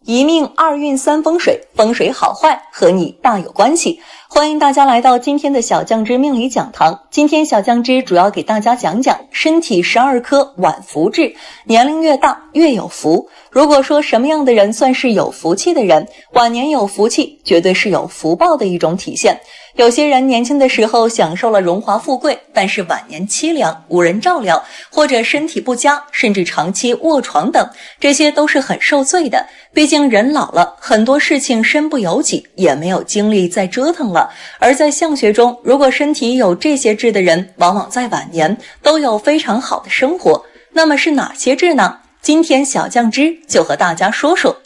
一命二运三风水，风水好坏和你大有关系。欢迎大家来到今天的小酱汁命理讲堂。今天小酱汁主要给大家讲讲身体12颗晚福制，年龄越大越有福。如果说什么样的人算是有福气的人，晚年有福气绝对是有福报的一种体现。有些人年轻的时候享受了荣华富贵，但是晚年凄凉，无人照料，或者身体不佳，甚至长期卧床等，这些都是很受罪的。毕竟人老了，很多事情身不由己，也没有精力再折腾了。而在相学中，如果身体有这些痣的人，往往在晚年都有非常好的生活。那么是哪些痣呢？今天小酱汁就和大家说说。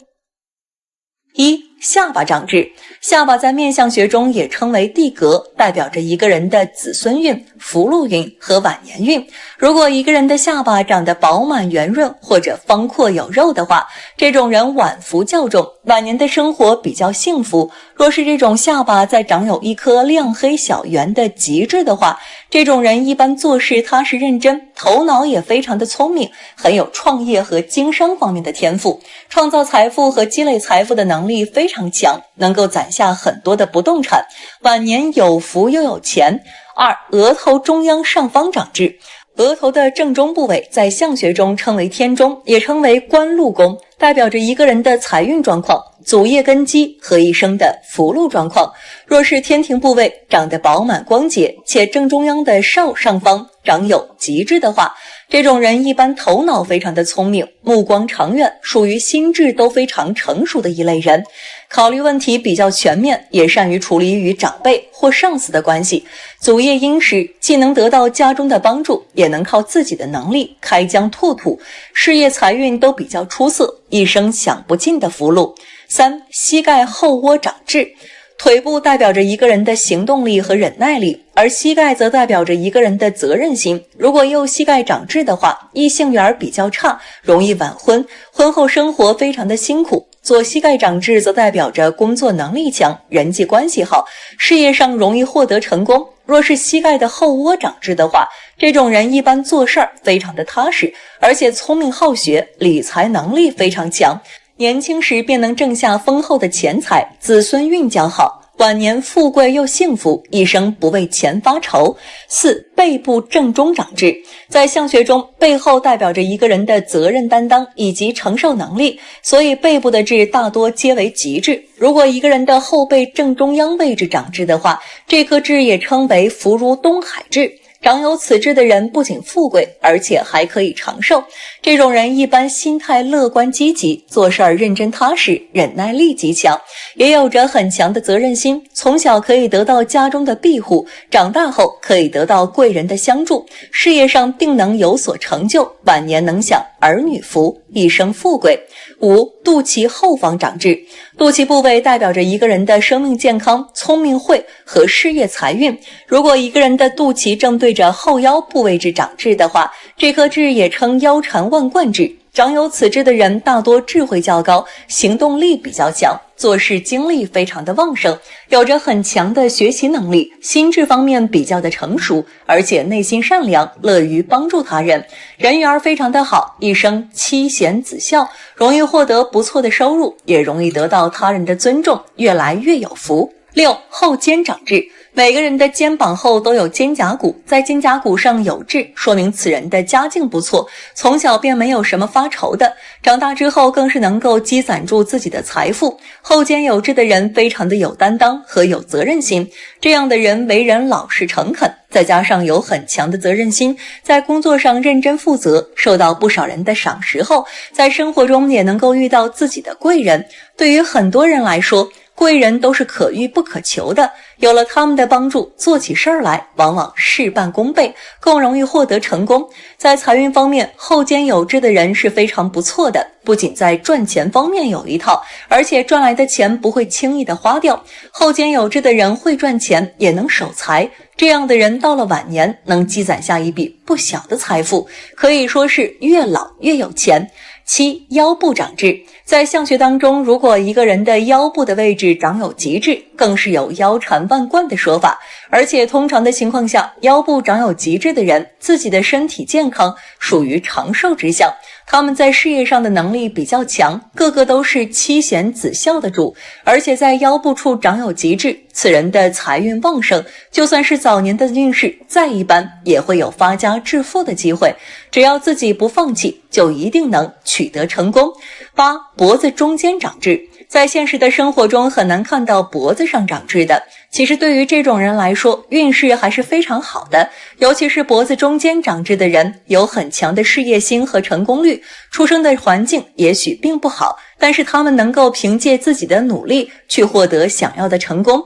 一、下巴长痣。下巴在面相学中也称为地格，代表着一个人的子孙运、福禄运和晚年运。如果一个人的下巴长得饱满圆润或者方阔有肉的话，这种人晚福较重，晚年的生活比较幸福。若是这种下巴再长有一颗亮黑小圆的极痣的话，这种人一般做事踏实认真，头脑也非常的聪明，很有创业和经商方面的天赋，创造财富和积累财富的能力非常强，能够攒下很多的不动产，晚年有福又有钱。二、额头中央上方长痣。额头的正中部位在相学中称为天中，也称为官禄宫，代表着一个人的财运状况、祖业根基和一生的福禄状况。若是天庭部位长得饱满光洁，且正中央的少上方长有极痣的话，这种人一般头脑非常的聪明，目光长远，属于心智都非常成熟的一类人，考虑问题比较全面，也善于处理与长辈或上司的关系。祖业殷实，既能得到家中的帮助，也能靠自己的能力开疆拓土，事业财运都比较出色，一生享不尽的福禄。三、膝盖后窝长痣。腿部代表着一个人的行动力和忍耐力，而膝盖则代表着一个人的责任心。如果右膝盖长痣的话，异性缘比较差，容易晚婚，婚后生活非常的辛苦。左膝盖长痣则代表着工作能力强，人际关系好，事业上容易获得成功。若是膝盖的后窝长痣的话，这种人一般做事儿非常的踏实，而且聪明好学，理财能力非常强，年轻时便能挣下丰厚的钱财，子孙运较好，晚年富贵又幸福，一生不为钱发愁。四、背部正中长痣。在相学中，背后代表着一个人的责任担当以及承受能力，所以背部的痣大多皆为吉痣。如果一个人的后背正中央位置长痣的话，这颗痣也称为福如东海痣。长有此痣的人不仅富贵，而且还可以长寿。这种人一般心态乐观积极，做事儿认真踏实，忍耐力极强，也有着很强的责任心，从小可以得到家中的庇护，长大后可以得到贵人的相助，事业上定能有所成就，晚年能享儿女福，一生富贵。五、肚脐后方长痣。肚脐部位代表着一个人的生命健康、聪明慧和事业财运。如果一个人的肚脐正对着后腰部位置长痣的话，这颗痣也称腰缠万贯痣。长有此痣的人大多智慧较高，行动力比较强，做事精力非常的旺盛，有着很强的学习能力，心智方面比较的成熟，而且内心善良，乐于帮助他人，人缘非常的好，一生妻贤子孝，容易获得不错的收入，也容易得到他人的尊重，越来越有福。六、后肩长痣。每个人的肩膀后都有肩胛骨，在肩胛骨上有痣，说明此人的家境不错，从小便没有什么发愁的，长大之后更是能够积攒住自己的财富。后肩有痣的人非常的有担当和有责任心，这样的人为人老实诚恳，再加上有很强的责任心，在工作上认真负责，受到不少人的赏识后，在生活中也能够遇到自己的贵人。对于很多人来说，贵人都是可遇不可求的，有了他们的帮助，做起事儿来往往事半功倍，更容易获得成功。在财运方面，后肩有痣的人是非常不错的，不仅在赚钱方面有一套，而且赚来的钱不会轻易的花掉。后肩有痣的人会赚钱，也能守财，这样的人到了晚年能积攒下一笔不小的财富，可以说是越老越有钱。七、腰部长痣。在相学当中，如果一个人的腰部的位置长有极痣，更是有腰缠万贯的说法，而且通常的情况下，腰部长有极致的人，自己的身体健康，属于长寿之相。他们在事业上的能力比较强，个个都是妻贤子孝的主，而且在腰部处长有极致，此人的财运旺盛，就算是早年的运势再一般，也会有发家致富的机会。只要自己不放弃，就一定能取得成功。8. 脖子中间长痣。在现实的生活中很难看到脖子上长痣的，其实对于这种人来说，运势还是非常好的，尤其是脖子中间长痣的人，有很强的事业心和成功率，出生的环境也许并不好，但是他们能够凭借自己的努力去获得想要的成功。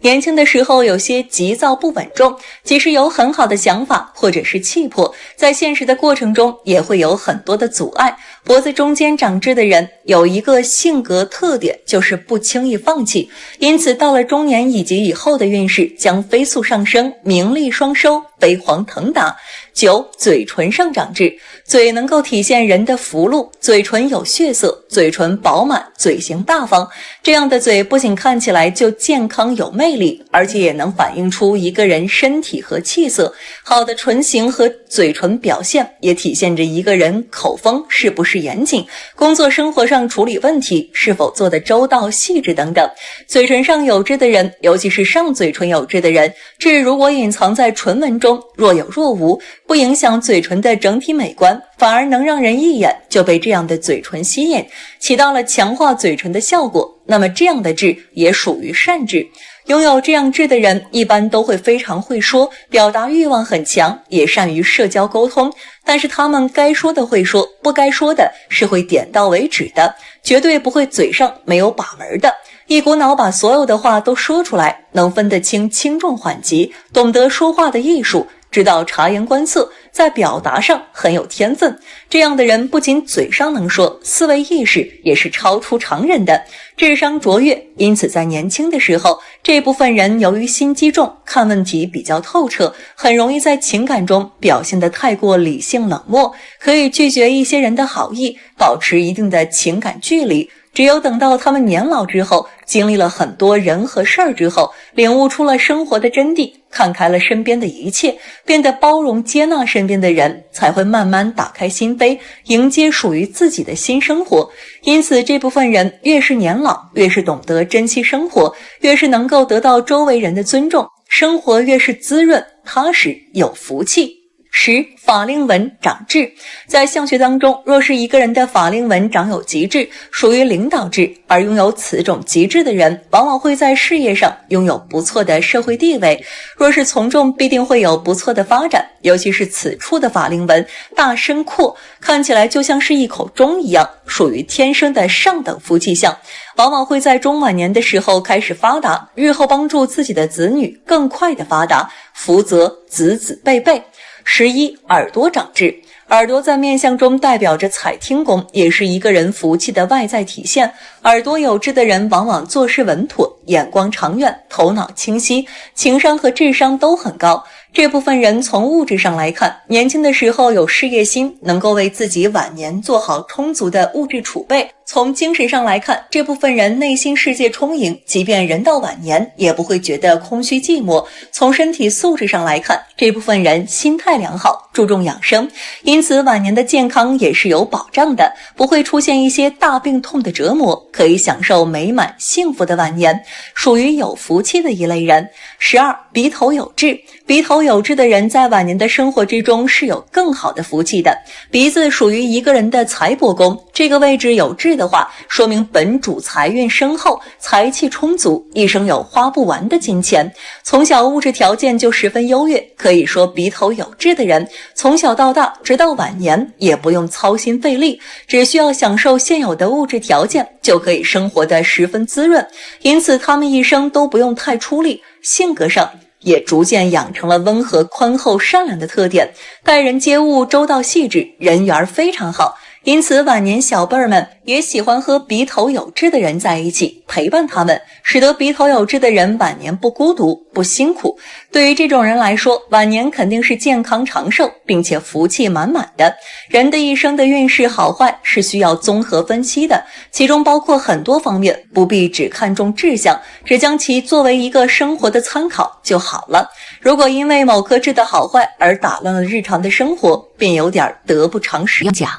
年轻的时候有些急躁不稳重，即使有很好的想法或者是气魄，在现实的过程中也会有很多的阻碍。脖子中间长痣的人有一个性格特点，就是不轻易放弃，因此到了中年以及以后的运势将飞速上升，名利双收，飞黄腾达。9. 嘴唇上长痣。嘴能够体现人的福禄，嘴唇有血色，嘴唇饱满，嘴型大方，这样的嘴不仅看起来就健康有魅力，而且也能反映出一个人身体和气色。好的唇形和嘴唇表现也体现着一个人口风是不是严谨，工作生活上处理问题是否做得周到细致等等。嘴唇上有痣的人，尤其是上嘴唇有痣的人，痣如果隐藏在唇纹中，若有若无，不影响嘴唇的整体美观，反而能让人一眼就被这样的嘴唇吸引，起到了强化嘴唇的效果。那么这样的痣也属于善痣。拥有这样痣的人一般都会非常会说，表达欲望很强，也善于社交沟通，但是他们该说的会说，不该说的是会点到为止的，绝对不会嘴上没有把门的，一股脑把所有的话都说出来，能分得清轻重缓急，懂得说话的艺术，知道察言观色，在表达上很有天分。这样的人不仅嘴上能说，思维意识也是超出常人的，智商卓越。因此在年轻的时候，这部分人由于心机重，看问题比较透彻，很容易在情感中表现得太过理性冷漠，可以拒绝一些人的好意，保持一定的情感距离。只有等到他们年老之后，经历了很多人和事儿之后，领悟出了生活的真谛，看开了身边的一切，变得包容接纳身边的人，才会慢慢打开心扉，迎接属于自己的新生活。因此这部分人越是年老，越是懂得珍惜生活，越是能够得到周围人的尊重，生活越是滋润踏实有福气。10. 法令纹长痣。在相学当中，若是一个人的法令纹长有极痣，属于领导痣，而拥有此种极痣的人，往往会在事业上拥有不错的社会地位，若是从众，必定会有不错的发展。尤其是此处的法令纹大深阔，看起来就像是一口钟一样，属于天生的上等福气相，往往会在中晚年的时候开始发达，日后帮助自己的子女更快的发达，福泽子子辈辈。11. 耳朵长痣。耳朵在面相中代表着采听功，也是一个人福气的外在体现。耳朵有痣的人往往做事稳妥，眼光长远，头脑清晰，情商和智商都很高。这部分人从物质上来看，年轻的时候有事业心，能够为自己晚年做好充足的物质储备。从精神上来看，这部分人内心世界充盈，即便人到晚年也不会觉得空虚寂寞。从身体素质上来看，这部分人心态良好，注重养生，因此晚年的健康也是有保障的，不会出现一些大病痛的折磨，可以享受美满幸福的晚年，属于有福气的一类人。12. 鼻头有痣。鼻头有痣的人在晚年的生活之中是有更好的福气的。鼻子属于一个人的财帛宫，这个位置有痣的话，说明本主财运深厚，财气充足，一生有花不完的金钱。从小物质条件就十分优越，可以说鼻头有痣的人从小到大直到晚年也不用操心费力，只需要享受现有的物质条件，就可以生活得十分滋润，因此他们一生都不用太出力，性格上也逐渐养成了温和宽厚善良的特点，待人接物周到细致，人缘非常好。因此晚年小辈儿们也喜欢和鼻头有痣的人在一起，陪伴他们，使得鼻头有痣的人晚年不孤独不辛苦。对于这种人来说，晚年肯定是健康长寿并且福气满满的。人的一生的运势好坏是需要综合分析的，其中包括很多方面，不必只看重志向，只将其作为一个生活的参考就好了。如果因为某颗痣的好坏而打乱了日常的生活，便有点得不偿失。要讲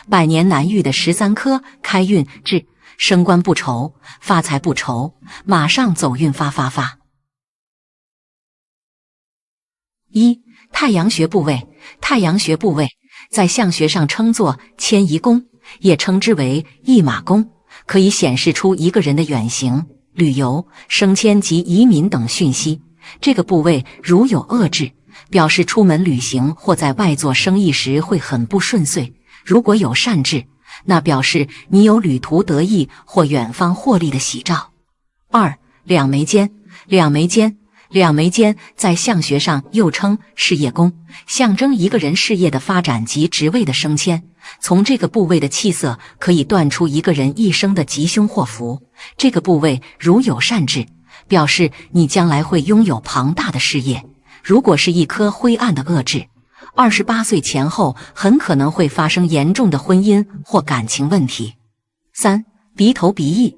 百年难遇的13颗开运痣，升官不愁，发财不愁，马上走运发。一、太阳穴部位。太阳穴部位在相学上称作迁移宫，也称之为驿马宫，可以显示出一个人的远行、旅游、升迁及移民等讯息。这个部位如有恶痣，表示出门旅行或在外做生意时会很不顺遂；如果有善痣，那表示你有旅途得意或远方获利的喜兆。二、两眉间。两眉间在相学上又称事业宫，象征一个人事业的发展及职位的升迁。从这个部位的气色可以断出一个人一生的吉凶祸福。这个部位如有善痣，表示你将来会拥有庞大的事业。如果是一颗灰暗的恶痣，28岁前后很可能会发生严重的婚姻或感情问题。三、鼻头鼻翼。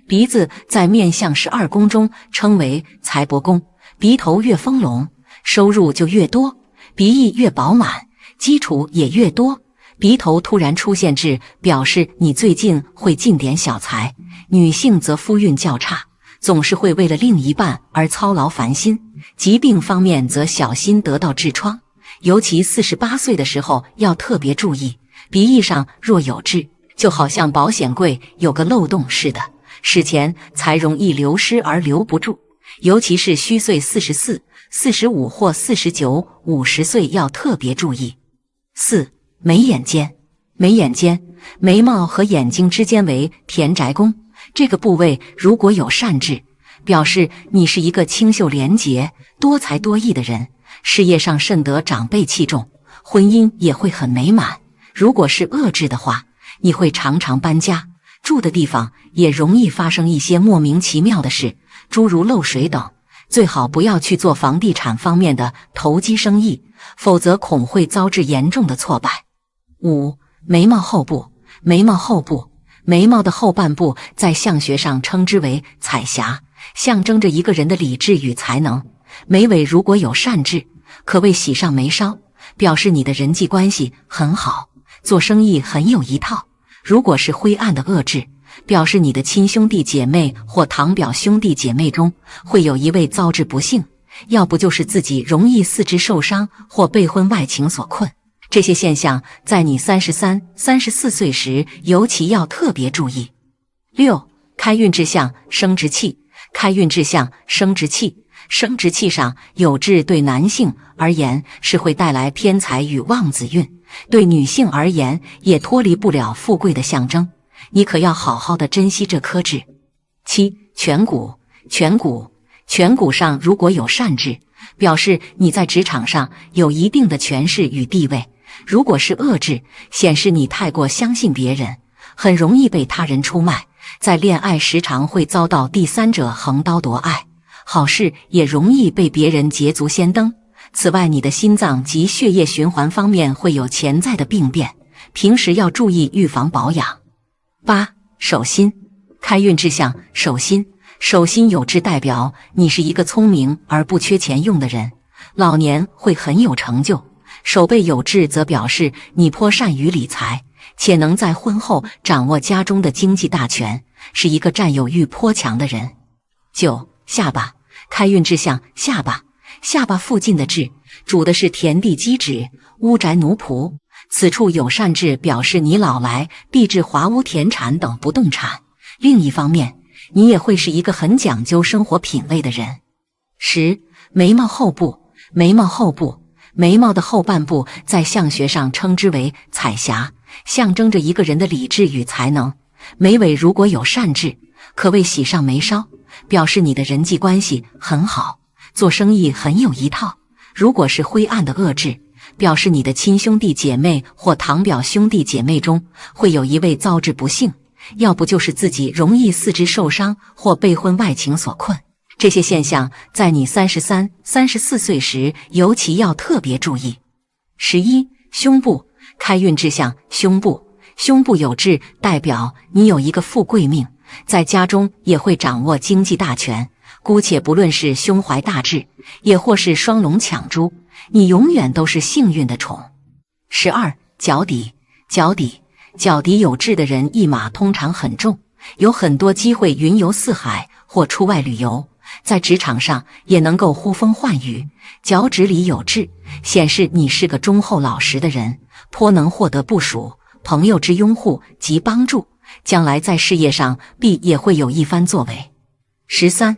鼻子在面相12宫中称为财帛宫，鼻头越丰隆，收入就越多；鼻翼越饱满，基础也越多。鼻头突然出现痣，表示你最近会进点小财。女性则夫运较差，总是会为了另一半而操劳烦心。疾病方面则小心得到痔疮，尤其48岁的时候要特别注意。鼻翼上若有痣，就好像保险柜有个漏洞似的，使钱财容易流失而留不住，尤其是虚岁44、45或49、50岁要特别注意。四、眉眼间。眉毛和眼睛之间为田宅宫，这个部位如果有善痣，表示你是一个清秀廉洁、多才多艺的人，事业上甚得长辈器重，婚姻也会很美满。如果是恶痣的话，你会常常搬家，住的地方也容易发生一些莫名其妙的事，诸如漏水等。最好不要去做房地产方面的投机生意，否则恐会遭致严重的挫败。五、眉毛后部。眉毛的后半部在相学上称之为彩霞，象征着一个人的理智与才能。眉尾如果有善痣，可谓喜上眉梢，表示你的人际关系很好，做生意很有一套。如果是灰暗的恶痣，表示你的亲兄弟姐妹或堂表兄弟姐妹中会有一位遭致不幸，要不就是自己容易四肢受伤或被婚外情所困。这些现象在你33、34岁时尤其要特别注意。六、开运志向生殖器。生殖器上有痣对男性而言是会带来偏财与旺子运，对女性而言也脱离不了富贵的象征，你可要好好的珍惜这颗痣。七、颧骨上如果有善痣，表示你在职场上有一定的权势与地位。如果是恶痣，显示你太过相信别人，很容易被他人出卖，在恋爱时常会遭到第三者横刀夺爱，好事也容易被别人捷足先登。此外，你的心脏及血液循环方面会有潜在的病变，平时要注意预防保养。八、手心。开运志向手心有痣代表你是一个聪明而不缺钱用的人，老年会很有成就。手背有痣则表示你颇善于理财，且能在婚后掌握家中的经济大权，是一个占有欲颇强的人。九、下巴。开运志向下巴附近的痣主的是田地基址、屋宅奴仆，此处有善痣表示你老来必置华屋田产等不动产。另一方面，你也会是一个很讲究生活品味的人。十、眉毛后部。眉毛的后半部在相学上称之为彩霞，象征着一个人的理智与才能。眉尾如果有善痣，可谓喜上眉梢，表示你的人际关系很好，做生意很有一套。如果是灰暗的恶痣，表示你的亲兄弟姐妹或堂表兄弟姐妹中会有一位遭致不幸，要不就是自己容易四肢受伤或被婚外情所困。这些现象在你33、34岁时尤其要特别注意。11. 胸部开运志向胸部，胸部有痣代表你有一个富贵命，在家中也会掌握经济大权。姑且不论是胸怀大志，也或是双龙抢珠，你永远都是幸运的宠。12. 脚底脚底有痣的人一马通常很重，有很多机会云游四海或出外旅游，在职场上也能够呼风唤雨。脚趾里有痣，显示你是个忠厚老实的人，颇能获得部属、朋友之拥护及帮助，将来在事业上必也会有一番作为。13.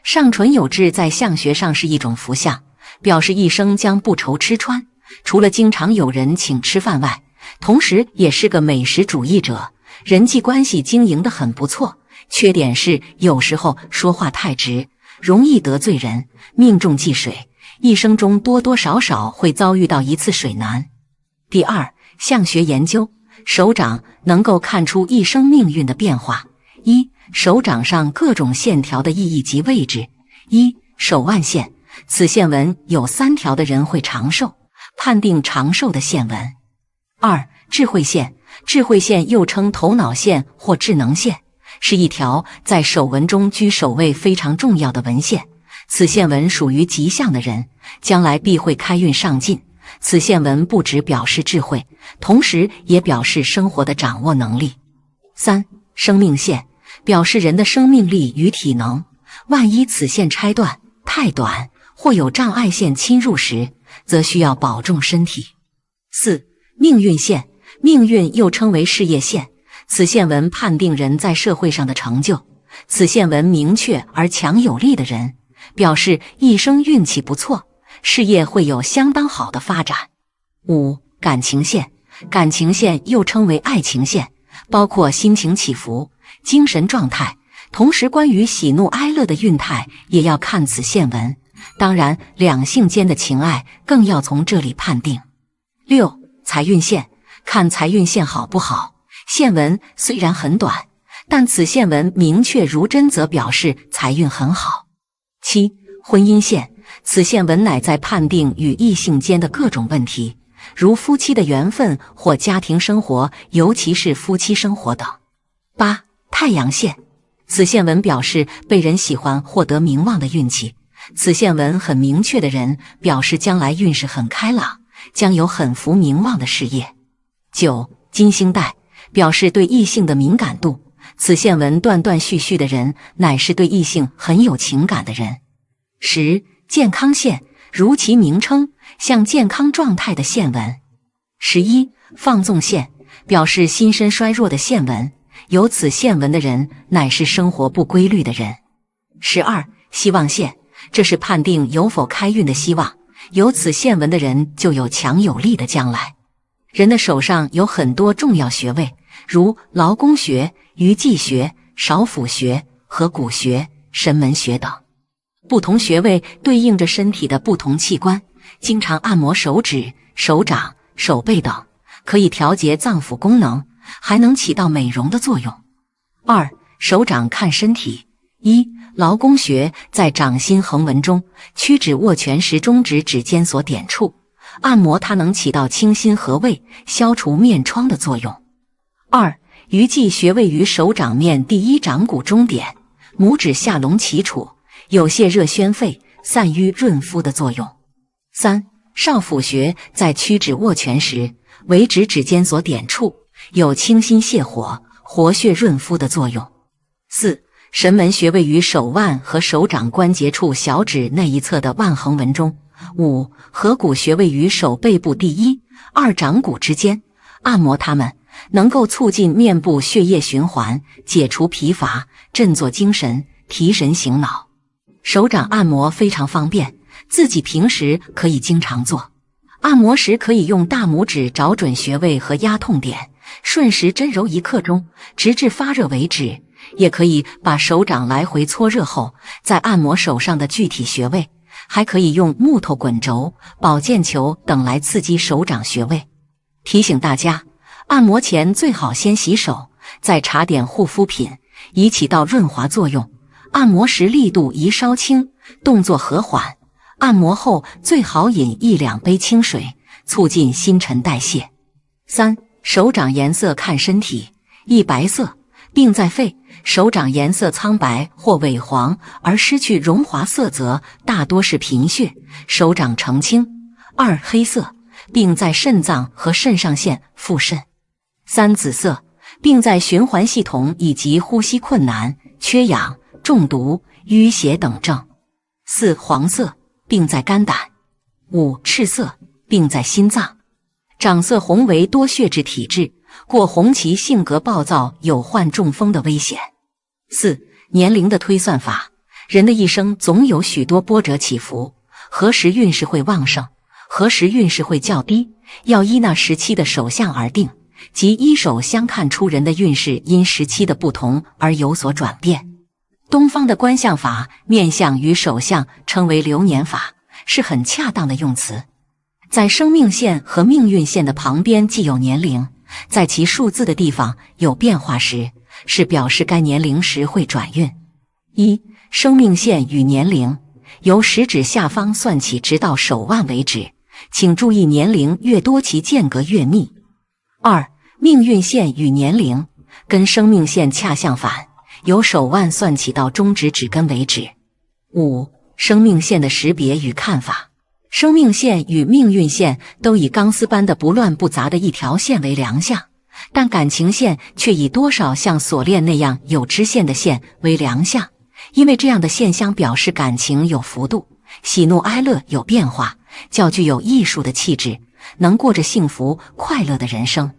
上唇有痣在相学上是一种福相，表示一生将不愁吃穿，除了经常有人请吃饭外，同时也是个美食主义者，人际关系经营得很不错。缺点是有时候说话太直，容易得罪人，命中忌水，一生中多多少少会遭遇到一次水难。第二，相学研究，手掌能够看出一生命运的变化。一、手掌上各种线条的意义及位置。一、手腕线，此线纹有3条的人会长寿，判定长寿的线纹。二、智慧线，智慧线又称头脑线或智能线，是一条在手纹中居首位非常重要的纹线，此线纹属于吉相的人，将来必会开运上进。此线纹不只表示智慧，同时也表示生活的掌握能力。三、生命线，表示人的生命力与体能，万一此线拆断、太短或有障碍线侵入时，则需要保重身体。四、命运线，命运又称为事业线，此线纹判定人在社会上的成就，此线纹明确而强有力的人，表示一生运气不错，事业会有相当好的发展。五、感情线，感情线又称为爱情线，包括心情起伏、精神状态，同时关于喜怒哀乐的运态也要看此线纹，当然两性间的情爱更要从这里判定。六、财运线，看财运线好不好，线纹虽然很短，但此线纹明确如真，则表示财运很好。七、婚姻线，此线纹乃在判定与异性间的各种问题，如夫妻的缘分或家庭生活，尤其是夫妻生活等。八、太阳线，此线纹表示被人喜欢获得名望的运气，此线纹很明确的人，表示将来运势很开朗，将有很福名望的事业。九、金星带，表示对异性的敏感度，此线纹断断续续的人，乃是对异性很有情感的人。十、健康线，如其名称，像健康状态的线纹。11、放纵线，表示心身衰弱的线纹，有此线纹的人，乃是生活不规律的人。12、希望线，这是判定有否开运的希望，有此线纹的人就有强有力的将来。人的手上有很多重要穴位，如劳宫穴、鱼际穴、少府穴、合谷穴、神门穴等。不同穴位对应着身体的不同器官，经常按摩手指、手掌、手背等，可以调节脏腑功能，还能起到美容的作用。二、手掌看身体。一、劳宫穴在掌心横纹中，屈指握拳时中指指尖所点处，按摩它能起到清心和胃、消除面疮的作用。二、鱼际穴位于手掌面第一掌骨中点，拇指下隆起处，有泻热宣肺、散瘀润肤的作用。三、少府穴在屈指握拳时，为指指尖所点处，有清心泻火、活血润肤的作用。四、神门穴位于手腕和手掌关节处小指内一侧的腕横纹中。五、合谷穴位于手背部第一、二掌骨之间，按摩它们能够促进面部血液循环，解除疲乏，振作精神，提神醒脑。手掌按摩非常方便，自己平时可以经常做。按摩时可以用大拇指找准穴位和压痛点，顺时针揉1刻钟，直至发热为止。也可以把手掌来回搓热后，再按摩手上的具体穴位，还可以用木头滚轴、保健球等来刺激手掌穴位。提醒大家，按摩前最好先洗手，再擦点护肤品，以起到润滑作用。按摩时力度宜稍轻，动作和缓。按摩后最好饮1-2杯清水，促进新陈代谢。3. 手掌颜色看身体，一白色，病在肺。手掌颜色苍白或萎黄而失去荣华色泽，大多是贫血。手掌澄清。2. 黑色，病在肾脏和肾上腺、腹肾。3. 紫色，病在循环系统以及呼吸困难、缺氧、中毒、淤血等症。4. 黄色，病在肝胆。5. 赤色，病在心脏。掌色红为多血质体质，过红期性格暴躁，有患中风的危险。4. 年龄的推算法，人的一生总有许多波折起伏，何时运势会旺盛，何时运势会较低，要依那时期的手相而定，即依手相看出人的运势因时期的不同而有所转变。东方的观相法，面相与手相称为流年法，是很恰当的用词。在生命线和命运线的旁边既有年龄，在其数字的地方有变化时，是表示该年龄时会转运。1. 生命线与年龄，由食指下方算起直到手腕为止，请注意年龄越多其间隔越密。2. 命运线与年龄，跟生命线恰相反，由手腕算起到中指指根为止。5. 生命线的识别与看法，生命线与命运线都以钢丝般的不乱不杂的一条线为良相，但感情线却以多少像锁链那样有支线的线为良相，因为这样的现象表示感情有幅度，喜怒哀乐有变化，较具有艺术的气质，能过着幸福快乐的人生。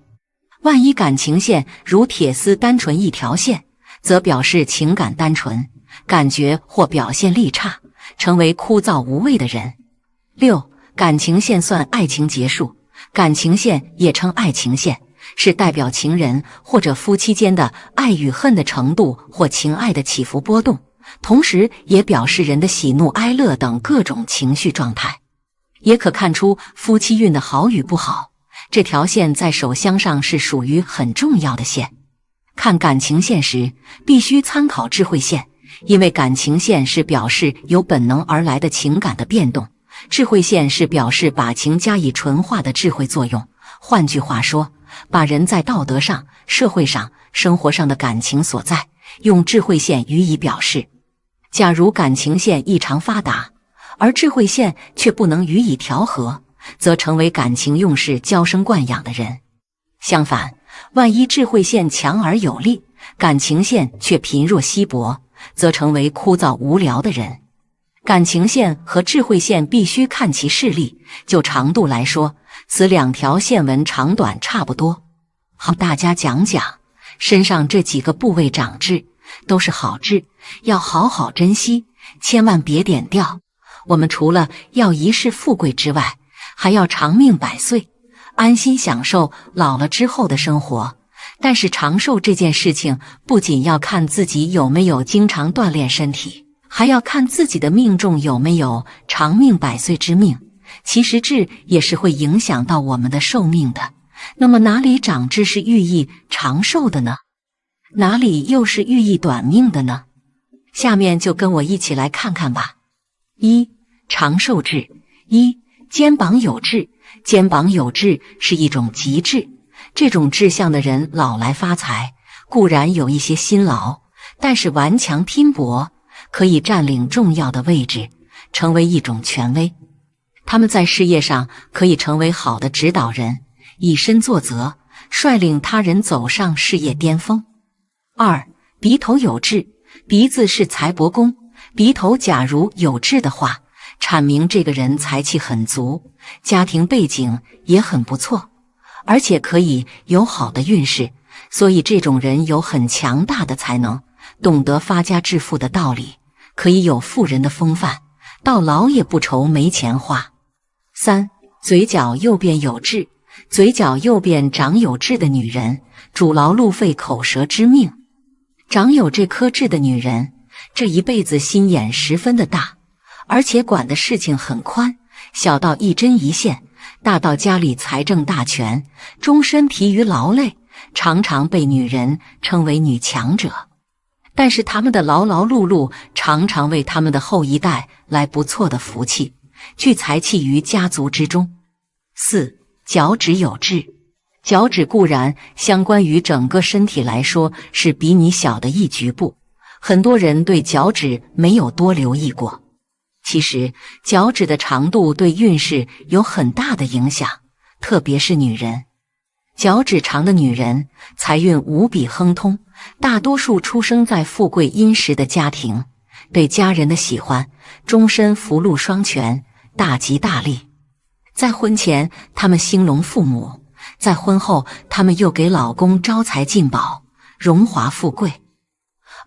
万一感情线如铁丝单纯一条线，则表示情感单纯，感觉或表现力差，成为枯燥无味的人。6. 感情线算爱情结束，感情线也称爱情线，是代表情人或者夫妻间的爱与恨的程度或情爱的起伏波动，同时也表示人的喜怒哀乐等各种情绪状态，也可看出夫妻运的好与不好。这条线在手相上是属于很重要的线。看感情线时，必须参考智慧线，因为感情线是表示由本能而来的情感的变动，智慧线是表示把情加以纯化的智慧作用。换句话说，把人在道德上、社会上、生活上的感情所在，用智慧线予以表示。假如感情线异常发达，而智慧线却不能予以调和，则成为感情用事、娇生惯养的人。相反，万一智慧线强而有力，感情线却贫弱稀薄，则成为枯燥无聊的人。感情线和智慧线必须看其势力，就长度来说，此两条线纹长短差不多。好，大家讲讲身上这几个部位长痣，都是好痣，要好好珍惜，千万别点掉。我们除了要一世富贵之外，还要长命百岁，安心享受老了之后的生活。但是长寿这件事情，不仅要看自己有没有经常锻炼身体，还要看自己的命中有没有长命百岁之命。其实痣也是会影响到我们的寿命的。那么哪里长痣是寓意长寿的呢？哪里又是寓意短命的呢？下面就跟我一起来看看吧。1. 长寿痣。1. 肩膀有痣。肩膀有痣是一种吉痣，这种痣象的人老来发财，固然有一些辛劳，但是顽强拼搏，可以占领重要的位置，成为一种权威。他们在事业上可以成为好的指导人，以身作则，率领他人走上事业巅峰。2. 鼻头有痣。鼻子是财帛宫，鼻头假如有痣的话，阐明这个人财气很足，家庭背景也很不错，而且可以有好的运势，所以这种人有很强大的才能，懂得发家致富的道理，可以有富人的风范，到老也不愁没钱花。3. 嘴角右边有痣。嘴角右边长有痣的女人，主劳碌费口舌之命。长有这颗痣的女人，这一辈子心眼十分的大，而且管的事情很宽，小到一针一线，大到家里财政大权，终身疲于劳累，常常被女人称为女强者。但是他们的劳劳碌碌常常为他们的后一代来不错的福气，聚财气于家族之中。4. 脚趾有痣。脚趾固然相关于整个身体来说是比你小的一局部，很多人对脚趾没有多留意过。其实脚趾的长度对运势有很大的影响，特别是女人。脚趾长的女人财运无比亨通，大多数出生在富贵殷实的家庭，对家人的喜欢，终身福禄双全，大吉大利。在婚前他们兴隆父母，在婚后他们又给老公招财进宝，荣华富贵。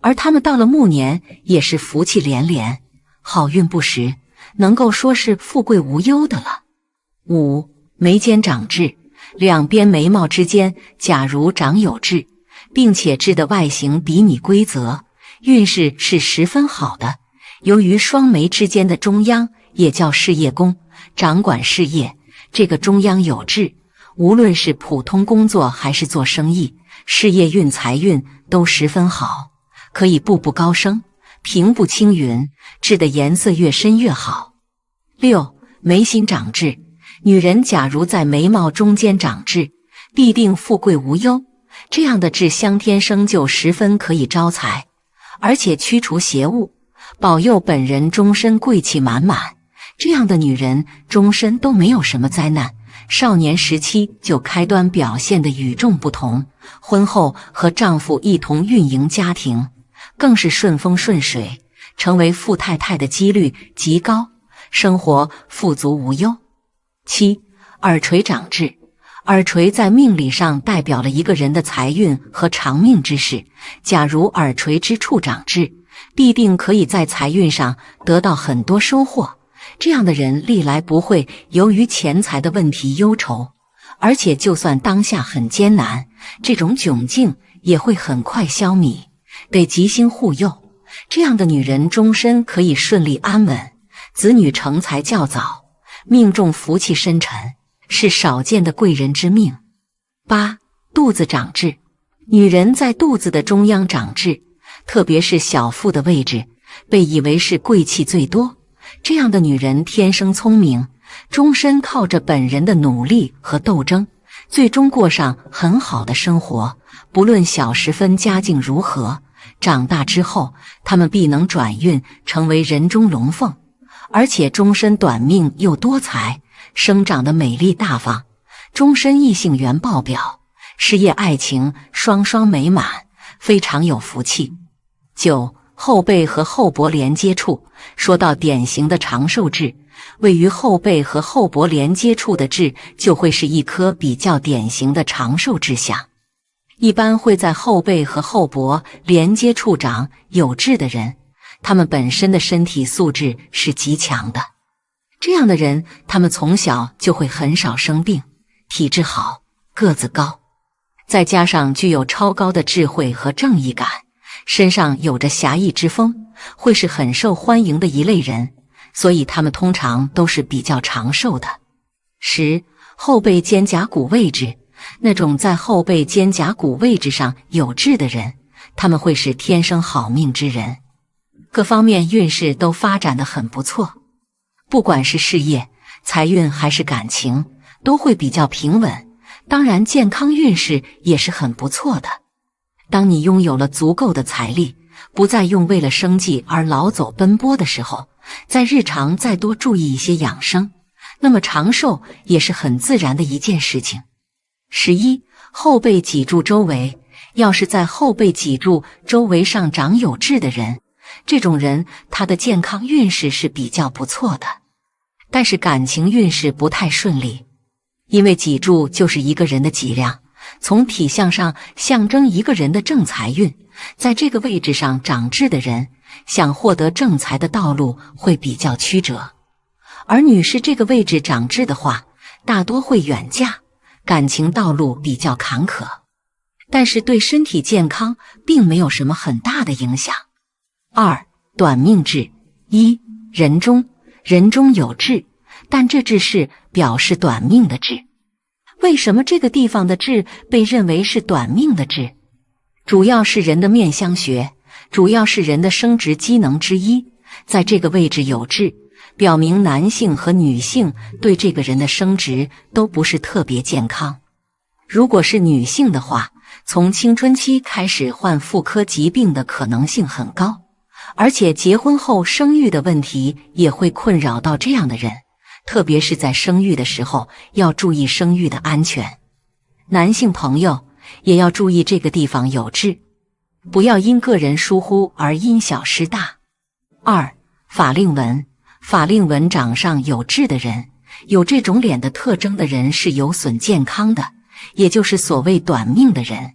而他们到了暮年也是福气连连，好运不时，能够说是富贵无忧的了。5. 眉间长痣。两边眉毛之间假如长有痣，并且痣的外形比拟规则，运势是十分好的。由于双眉之间的中央也叫事业宫，掌管事业，这个中央有痣，无论是普通工作还是做生意，事业运财运都十分好，可以步步高升，平步青云，痣的颜色越深越好。6. 眉心长痣。女人假如在眉毛中间长痣，必定富贵无忧，这样的痣相天生就十分可以招财，而且驱除邪物，保佑本人终身贵气满满。这样的女人终身都没有什么灾难，少年时期就开端表现得与众不同，婚后和丈夫一同运营家庭，更是顺风顺水，成为富太太的几率极高，生活富足无忧。7. 耳垂长痣。耳垂在命理上代表了一个人的财运和长命之势，假如耳垂之处长痣，必定可以在财运上得到很多收获。这样的人历来不会由于钱财的问题忧愁，而且就算当下很艰难，这种窘境也会很快消弭，被吉星护佑。这样的女人终身可以顺利安稳，子女成才较早，命中福气深沉，是少见的贵人之命。8. 肚子长痣。女人在肚子的中央长痣，特别是小腹的位置，被以为是贵气最多。这样的女人天生聪明，终身靠着本人的努力和斗争，最终过上很好的生活。不论小时分家境如何，长大之后她们必能转运成为人中龙凤，而且终身短命又多财，生长得美丽大方，终身异性缘爆表，事业爱情双双美满，非常有福气。9. 后背和后脖连接处。说到典型的长寿痣，位于后背和后脖连接处的痣就会是一颗比较典型的长寿痣象。一般会在后背和后脖连接处长有痣的人，他们本身的身体素质是极强的。这样的人，他们从小就会很少生病，体质好，个子高，再加上具有超高的智慧和正义感，身上有着侠义之风，会是很受欢迎的一类人，所以他们通常都是比较长寿的。10. 后背肩胛骨位置。那种在后背肩胛骨位置上有痣的人，他们会是天生好命之人，各方面运势都发展得很不错，不管是事业、财运还是感情，都会比较平稳。当然健康运势也是很不错的。当你拥有了足够的财力，不再用为了生计而劳走奔波的时候，在日常再多注意一些养生，那么长寿也是很自然的一件事情。11. 后背脊柱周围。要是在后背脊柱周围上长有痣的人，这种人他的健康运势是比较不错的，但是感情运势不太顺利。因为脊柱就是一个人的脊梁，从体相上象征一个人的正财运，在这个位置上长痣的人，想获得正财的道路会比较曲折。而女士这个位置长痣的话，大多会远嫁，感情道路比较坎坷，但是对身体健康并没有什么很大的影响。2. 短命痣。1. 人中，人中有志，但这志是表示短命的志。为什么这个地方的志被认为是短命的志？主要是人的面相学，主要是人的生殖机能之一，在这个位置有志，表明男性和女性对这个人的生殖都不是特别健康。如果是女性的话，从青春期开始患妇科疾病的可能性很高，而且结婚后生育的问题也会困扰到这样的人，特别是在生育的时候要注意生育的安全。男性朋友也要注意这个地方有痣，不要因个人疏忽而因小失大。2. 法令纹。法令纹长上有痣的人，有这种脸的特征的人是有损健康的，也就是所谓短命的人。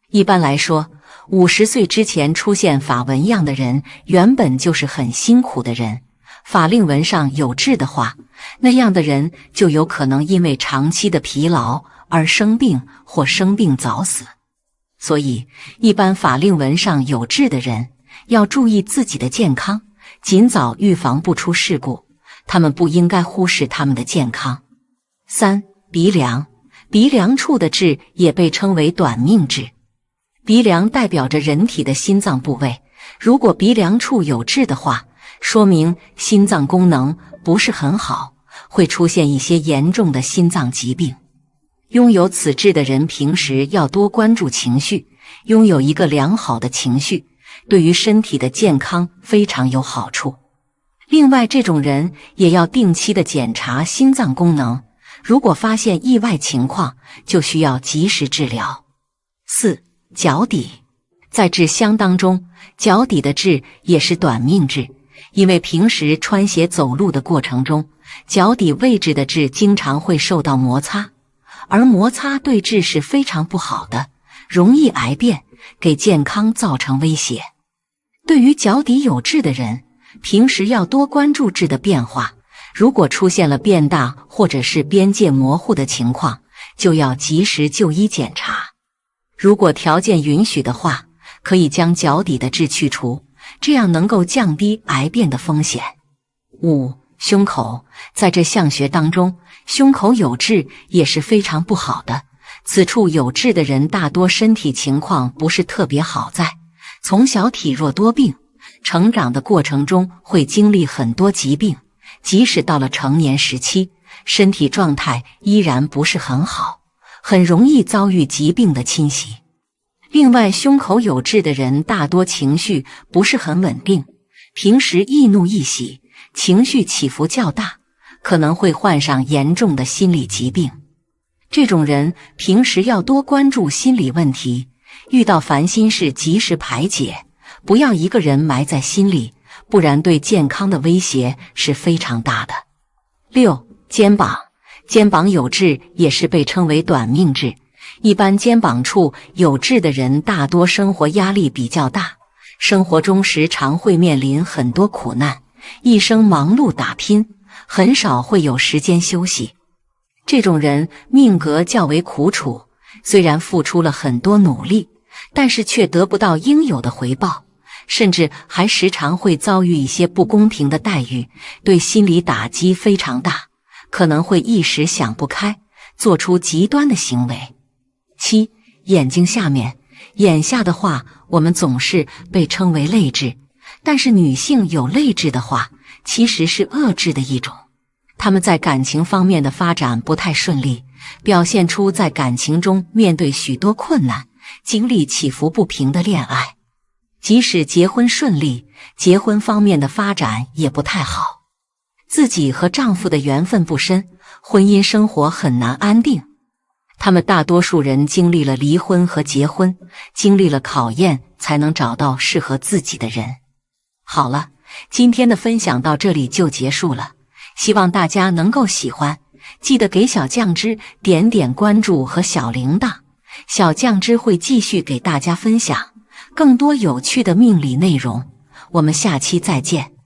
一般来说，50岁之前出现法纹样的人原本就是很辛苦的人，法令纹上有痣的话，那样的人就有可能因为长期的疲劳而生病或生病早死。所以一般法令纹上有痣的人要注意自己的健康，尽早预防不出事故，他们不应该忽视他们的健康。3. 鼻梁。鼻梁处的痣也被称为短命痣。鼻梁代表着人体的心脏部位，如果鼻梁处有痣的话，说明心脏功能不是很好，会出现一些严重的心脏疾病。拥有此痣的人平时要多关注情绪，拥有一个良好的情绪，对于身体的健康非常有好处。另外，这种人也要定期的检查心脏功能，如果发现意外情况，就需要及时治疗。4. 脚底。在痣相当中，脚底的痣也是短命痣，因为平时穿鞋走路的过程中，脚底位置的痣经常会受到摩擦，而摩擦对痣是非常不好的，容易癌变，给健康造成威胁。对于脚底有痣的人，平时要多关注痣的变化，如果出现了变大或者是边界模糊的情况，就要及时就医检查。如果条件允许的话，可以将脚底的痣去除，这样能够降低癌变的风险。5. 胸口。在这相学当中，胸口有痣也是非常不好的，此处有痣的人大多身体情况不是特别好，在从小体弱多病，成长的过程中会经历很多疾病，即使到了成年时期，身体状态依然不是很好，很容易遭遇疾病的侵袭。另外，胸口有痣的人大多情绪不是很稳定，平时易怒易喜，情绪起伏较大，可能会患上严重的心理疾病。这种人平时要多关注心理问题，遇到烦心事及时排解，不要一个人埋在心里，不然对健康的威胁是非常大的。6. 肩膀。肩膀有痣也是被称为短命痣，一般肩膀处有痣的人大多生活压力比较大，生活中时常会面临很多苦难，一生忙碌打拼，很少会有时间休息。这种人命格较为苦楚，虽然付出了很多努力，但是却得不到应有的回报，甚至还时常会遭遇一些不公平的待遇，对心理打击非常大，可能会一时想不开，做出极端的行为。7. 眼睛下面。眼下的话，我们总是被称为泪痣，但是女性有泪痣的话，其实是恶痣的一种。她们在感情方面的发展不太顺利，表现出在感情中面对许多困难，经历起伏不平的恋爱。即使结婚顺利，结婚方面的发展也不太好。自己和丈夫的缘分不深，婚姻生活很难安定。他们大多数人经历了离婚和结婚，经历了考验，才能找到适合自己的人。好了，今天的分享到这里就结束了，希望大家能够喜欢，记得给小酱汁点点关注和小铃铛，小酱汁会继续给大家分享更多有趣的命理内容。我们下期再见。